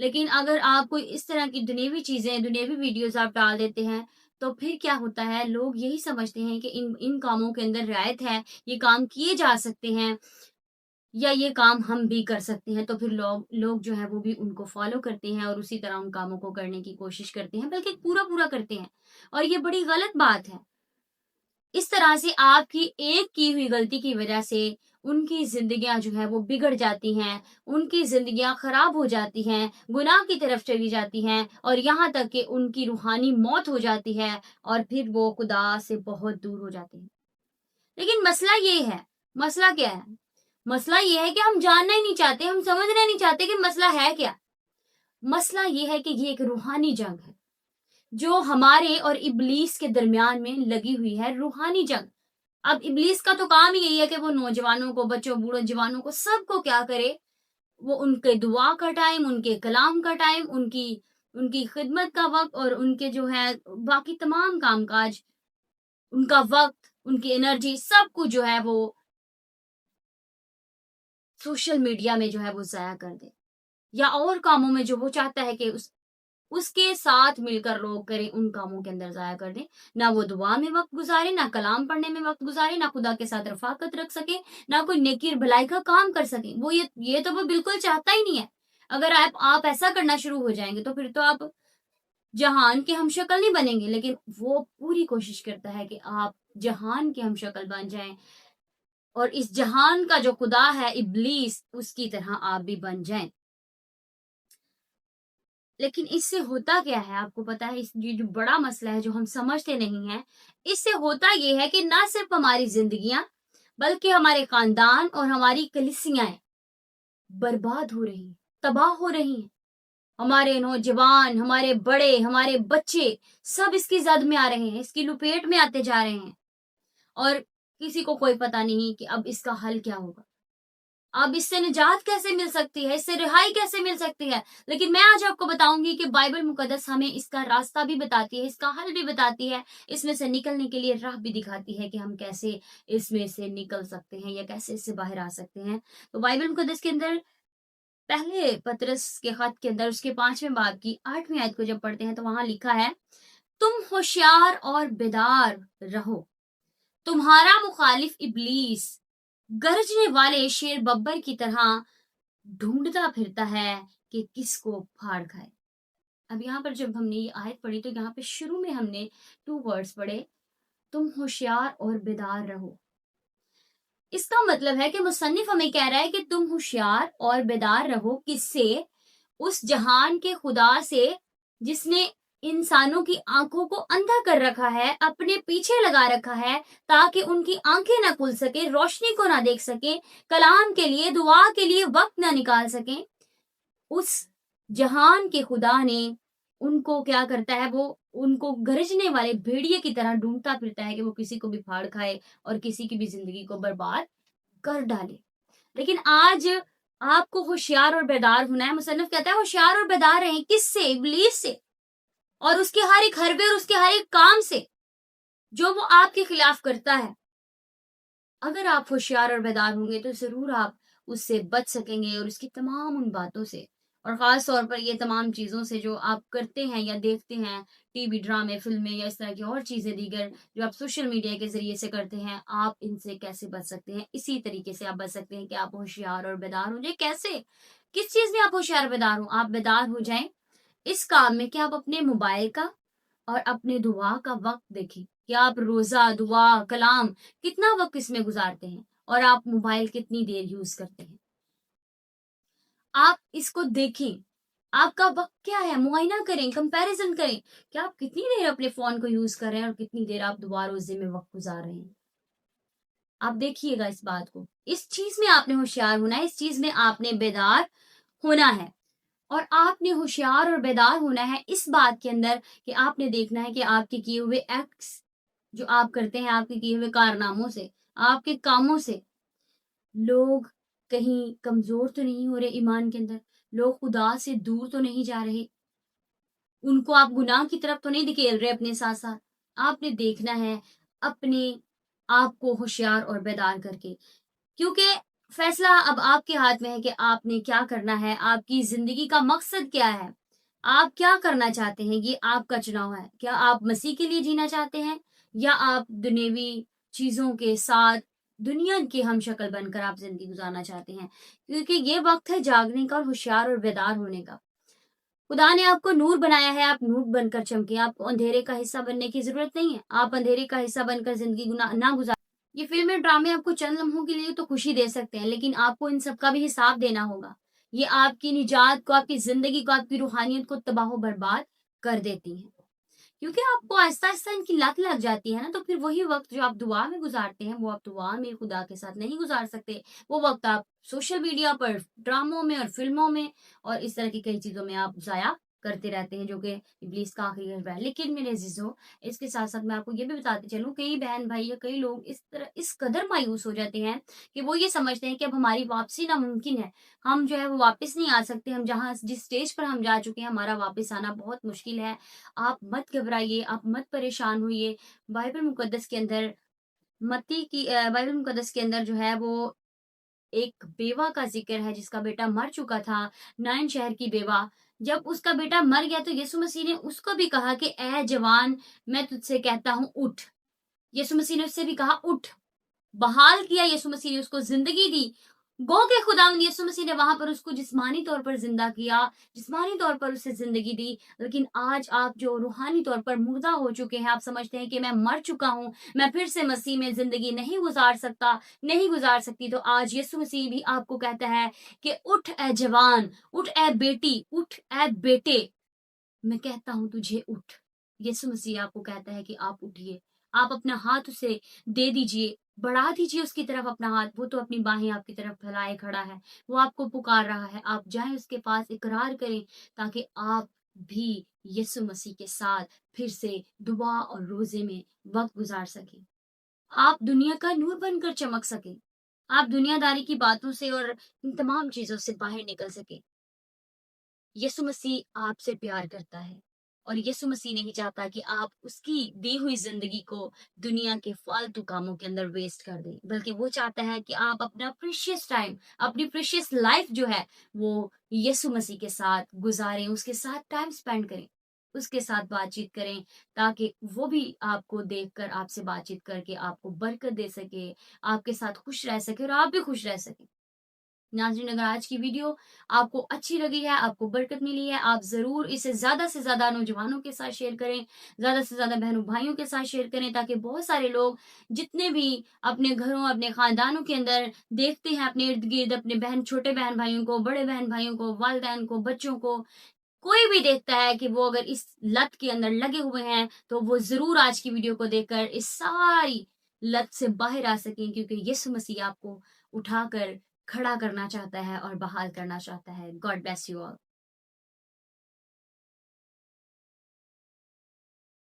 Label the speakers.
Speaker 1: لیکن اگر آپ کوئی اس طرح کی دنیوی چیزیں، دنیوی ویڈیوز آپ ڈال دیتے ہیں تو پھر کیا ہوتا ہے، لوگ یہی سمجھتے ہیں کہ ان کاموں کے اندر رعایت ہے، یہ کام کیے جا سکتے ہیں یا یہ کام ہم بھی کر سکتے ہیں، تو پھر لوگ جو ہے وہ بھی ان کو فالو کرتے ہیں اور اسی طرح ان کاموں کو کرنے کی کوشش کرتے ہیں، بلکہ پورا پورا کرتے ہیں، اور یہ بڑی غلط بات ہے۔ اس طرح سے آپ کی ایک کی ہوئی غلطی کی وجہ سے ان کی زندگیاں جو ہے وہ بگڑ جاتی ہیں، ان کی زندگیاں خراب ہو جاتی ہیں، گناہ کی طرف چلی جاتی ہیں، اور یہاں تک کہ ان کی روحانی موت ہو جاتی ہے، اور پھر وہ خدا سے بہت دور ہو جاتے ہیں۔ لیکن مسئلہ یہ ہے، مسئلہ کیا ہے؟ مسئلہ یہ ہے کہ ہم جاننا ہی نہیں چاہتے، ہم سمجھنا نہیں چاہتے کہ مسئلہ ہے کیا۔ مسئلہ یہ ہے کہ یہ ایک روحانی جنگ ہے جو ہمارے اور ابلیس کے درمیان میں لگی ہوئی ہے، روحانی جنگ۔ اب ابلیس کا تو کام ہی یہی ہے کہ وہ نوجوانوں کو، بچوں، بوڑھوں، جوانوں کو، سب کو کیا کرے، وہ ان کے دعا کا ٹائم، ان کے کلام کا ٹائم، ان کی خدمت کا وقت، اور ان کے جو ہے باقی تمام کام کاج، ان کا وقت، ان کی انرجی، سب کچھ جو ہے وہ سوشل میڈیا میں جو ہے وہ ضائع کر دے، یا اور کاموں میں جو وہ چاہتا ہے کہ اس کے ساتھ مل کر لوگ کریں، ان کاموں کے اندر ضائع کر دیں۔ نہ وہ دعا میں وقت گزارے، نہ کلام پڑھنے میں وقت گزارے، نہ خدا کے ساتھ رفاقت رکھ سکے، نہ کوئی نیکی اور بھلائی کا کام کر سکیں۔ وہ یہ تو وہ بالکل چاہتا ہی نہیں ہے۔ اگر آپ ایسا کرنا شروع ہو جائیں گے تو پھر تو آپ جہان کے ہم شکل نہیں بنیں گے، لیکن وہ پوری کوشش کرتا ہے کہ آپ جہان کے ہم شکل بن جائیں، اور اس جہان کا جو خدا ہے ابلیس، اس کی طرح آپ بھی بن جائیں۔ لیکن اس سے ہوتا کیا ہے، آپ کو پتا ہے، یہ جو بڑا مسئلہ ہے جو ہم سمجھتے نہیں ہیں، اس سے ہوتا یہ ہے کہ نہ صرف ہماری زندگیاں بلکہ ہمارے خاندان اور ہماری کلیسیاں برباد ہو رہی ہیں، تباہ ہو رہی ہیں۔ ہمارے نوجوان، ہمارے بڑے، ہمارے بچے سب اس کی زد میں آ رہے ہیں، اس کی لپیٹ میں آتے جا رہے ہیں، اور کسی کو کوئی پتا نہیں کہ اب اس کا حل کیا ہوگا، اب اس سے نجات کیسے مل سکتی ہے، اس سے رہائی کیسے مل سکتی ہے۔ لیکن میں آج آپ کو بتاؤں گی کہ بائبل مقدس ہمیں اس کا راستہ بھی بتاتی ہے، اس کا حل بھی بتاتی ہے، اس میں سے نکلنے کے لیے راہ بھی دکھاتی ہے کہ ہم کیسے اس میں سے نکل سکتے ہیں یا کیسے اس سے باہر آ سکتے ہیں۔ تو بائبل مقدس کے اندر پہلے پطرس کے خط کے اندر اس کے 5ویں باب کی 8ویں آیت کو جب پڑھتے ہیں تو وہاں لکھا ہے، تم ہوشیار اور بیدار رہو، تمہارا مخالف ابلیس گرجنے والے شیر ببر کی طرح ڈھونڈتا پھرتا ہے کہ کس کو پھاڑ کھائے۔ اب یہاں پر جب ہم نے یہ آیت پڑھی تو یہاں پہ شروع میں ہم نے 2 ورڈز پڑھے، تم ہوشیار اور بیدار رہو۔ اس کا مطلب ہے کہ مصنف ہمیں کہہ رہا ہے کہ تم ہوشیار اور بیدار رہو، کس سے؟ اس جہان کے خدا سے جس نے انسانوں کی آنکھوں کو اندھا کر رکھا ہے، اپنے پیچھے لگا رکھا ہے، تاکہ ان کی آنکھیں نہ کھل سکے، روشنی کو نہ دیکھ سکیں، کلام کے لیے، دعا کے لیے وقت نہ نکال سکیں۔ اس جہان کے خدا نے ان کو کیا کرتا ہے، وہ ان کو گرجنے والے بھیڑیے کی طرح ڈھونڈتا پھرتا ہے کہ وہ کسی کو بھی پھاڑ کھائے اور کسی کی بھی زندگی کو برباد کر ڈالے۔ لیکن آج آپ کو ہوشیار اور بیدار ہونا ہے۔ مصنف کہتا ہے ہوشیار اور بیدار رہیں، کس سے؟ ابلیس سے، اور اس کے ہر ایک حربے اور اس کے ہر ایک کام سے جو وہ آپ کے خلاف کرتا ہے۔ اگر آپ ہوشیار اور بیدار ہوں گے تو ضرور آپ اس سے بچ سکیں گے، اور اس کی تمام ان باتوں سے، اور خاص طور پر یہ تمام چیزوں سے جو آپ کرتے ہیں یا دیکھتے ہیں، ٹی وی، ڈرامے، فلمیں، یا اس طرح کی اور چیزیں دیگر جو آپ سوشل میڈیا کے ذریعے سے کرتے ہیں، آپ ان سے کیسے بچ سکتے ہیں؟ اسی طریقے سے آپ بچ سکتے ہیں کہ آپ ہوشیار اور بیدار ہو جائیں۔ کیسے؟ کس چیز میں آپ ہوشیار اور بیدار ہوں؟ آپ بیدار ہو جائیں اس کام میں کہ آپ اپنے موبائل کا اور اپنے دعا کا وقت دیکھیں، کہ آپ روزہ، دعا، کلام کتنا وقت اس میں گزارتے ہیں، اور آپ موبائل کتنی دیر یوز کرتے ہیں۔ آپ اس کو دیکھیں، آپ کا وقت کیا ہے، معائنہ کریں، کمپیریزن کریں کہ آپ کتنی دیر اپنے فون کو یوز کر رہے ہیں اور کتنی دیر آپ دعا روزے میں وقت گزار رہے ہیں۔ آپ دیکھیے گا اس بات کو، اس چیز میں آپ نے ہوشیار ہونا ہے، اس چیز میں آپ نے بیدار ہونا ہے، اور آپ نے ہوشیار اور بیدار ہونا ہے اس بات کے اندر کہ آپ نے دیکھنا ہے کہ آپ کے کیے ہوئے ایکٹس جو آپ کرتے ہیں، آپ کے کیے ہوئے کارناموں سے، آپ کے کاموں سے لوگ کہیں کمزور تو نہیں ہو رہے ایمان کے اندر، لوگ خدا سے دور تو نہیں جا رہے، ان کو آپ گناہ کی طرف تو نہیں دھکیل رہے اپنے ساتھ ساتھ۔ آپ نے دیکھنا ہے اپنے آپ کو ہوشیار اور بیدار کر کے، کیونکہ فیصلہ اب آپ کے ہاتھ میں ہے کہ آپ نے کیا کرنا ہے، آپ کی زندگی کا مقصد کیا ہے، آپ کیا کرنا چاہتے ہیں، یہ آپ کا چناؤ ہے۔ کیا آپ مسیح کے لیے جینا چاہتے ہیں یا آپ دنیوی چیزوں کے ساتھ دنیا کی ہم شکل بن کر آپ زندگی گزارنا چاہتے ہیں؟ کیونکہ یہ وقت ہے جاگنے کا اور ہوشیار اور بیدار ہونے کا۔ خدا نے آپ کو نور بنایا ہے، آپ نور بن کر چمکیں، آپ کو اندھیرے کا حصہ بننے کی ضرورت نہیں ہے۔ آپ اندھیرے کا حصہ بن کر زندگی نہ گزار۔ یہ فلمیں ڈرامے آپ کو چند لمحوں کے لیے تو خوشی دے سکتے ہیں، لیکن آپ کو ان سب کا بھی حساب دینا ہوگا۔ یہ آپ کی نجات کو، آپ کی زندگی کو، آپ کی روحانیت کو تباہ و برباد کر دیتی ہیں، کیونکہ آپ کو آہستہ آہستہ ان کی لت لگ جاتی ہے نا، تو پھر وہی وقت جو آپ دعا میں گزارتے ہیں وہ آپ دعا میں خدا کے ساتھ نہیں گزار سکتے۔ وہ وقت آپ سوشل میڈیا پر، ڈراموں میں اور فلموں میں اور اس طرح کی کئی چیزوں میں آپ ضائع کرتے رہتے ہیں، جو کہ ابلیس کا آخری غرض ہے۔ لیکن میرے عزیزوں، اس کے ساتھ ساتھ میں آپ کو یہ بھی بتاتے چلوں، کئی بہن بھائی یا کئی لوگ اس قدر مایوس ہو جاتے ہیں کہ وہ یہ سمجھتے ہیں کہ اب ہماری واپسی ناممکن ہے، ہم جو ہے وہ واپس نہیں آ سکتے، ہم جس اسٹیج پر ہم جا چکے ہیں ہمارا واپس آنا بہت مشکل ہے۔ آپ مت گھبرائیے، آپ مت پریشان ہوئیے۔ بائبل مقدس کے اندر بائبل مقدس کے اندر جو ہے وہ ایک بیوہ کا ذکر ہے جس کا بیٹا مر چکا تھا، نائن شہر کی بیوہ۔ جب اس کا بیٹا مر گیا تو یسوع مسیح نے اس کو بھی کہا کہ اے جوان، میں تجھ سے کہتا ہوں اٹھ۔ یسوع مسیح نے اس سے بھی کہا اٹھ، بحال کیا یسوع مسیح نے اس کو زندگی دی۔ گو کہ خداوند یسوع مسیح نے وہاں پر اس کو جسمانی طور پر زندہ کیا، جسمانی طور پر اسے زندگی دی، لیکن آج آپ جو روحانی طور پر مردہ ہو چکے ہیں، آپ سمجھتے ہیں کہ میں مر چکا ہوں، میں پھر سے مسیح میں زندگی نہیں گزار سکتا، نہیں گزار سکتی، تو آج یسوع مسیح بھی آپ کو کہتا ہے کہ اٹھ اے جوان، اٹھ اے بیٹی، اٹھ اے بیٹے، میں کہتا ہوں تجھے اٹھ۔ یسوع مسیح آپ کو کہتا ہے کہ آپ اٹھیے، آپ اپنا ہاتھ اسے دے دیجئے، بڑھا دیجئے اس کی طرف اپنا ہاتھ، وہ تو اپنی باہیں آپ کی طرف پھیلائے کھڑا ہے، وہ آپ کو پکار رہا ہے، آپ جائیں اس کے پاس، اقرار کریں تاکہ آپ بھی یسوع مسیح کے ساتھ پھر سے دعا اور روزے میں وقت گزار سکیں، آپ دنیا کا نور بن کر چمک سکیں، آپ دنیا داری کی باتوں سے اور ان تمام چیزوں سے باہر نکل سکیں۔ یسوع مسیح آپ سے پیار کرتا ہے اور یسوع مسیح نہیں چاہتا کہ آپ اس کی دی ہوئی زندگی کو دنیا کے فالتو کاموں کے اندر ویسٹ کر دیں، بلکہ وہ چاہتا ہے کہ آپ اپنا پریشیس ٹائم، اپنی پریشیس لائف جو ہے وہ یسوع مسیح کے ساتھ گزاریں، اس کے ساتھ ٹائم سپینڈ کریں، اس کے ساتھ بات چیت کریں، تاکہ وہ بھی آپ کو دیکھ کر، آپ سے بات چیت کر کے آپ کو برکت دے سکے، آپ کے ساتھ خوش رہ سکے اور آپ بھی خوش رہ سکیں۔ ناظرین، اگر آج کی ویڈیو آپ کو اچھی لگی ہے، آپ کو برکت ملی ہے، آپ ضرور اسے زیادہ سے زیادہ نوجوانوں کے ساتھ شیئر کریں، زیادہ سے زیادہ بہنوں بھائیوں کے ساتھ شیئر کریں، تاکہ بہت سارے لوگ جتنے بھی اپنے گھروں، اپنے خاندانوں کے اندر دیکھتے ہیں اپنے ارد گرد اپنے چھوٹے بہن بھائیوں کو، بڑے بہن بھائیوں کو، والدین کو، بچوں کو، کوئی بھی دیکھتا ہے کہ وہ اگر اس لت کے اندر لگے ہوئے ہیں تو وہ ضرور آج کی ویڈیو کو دیکھ کر اس ساری لت سے باہر آ سکیں، کیونکہ یسوع مسیح آپ کو اٹھا کر کھڑا کرنا چاہتا ہے اور بحال کرنا چاہتا ہے۔ God bless you all.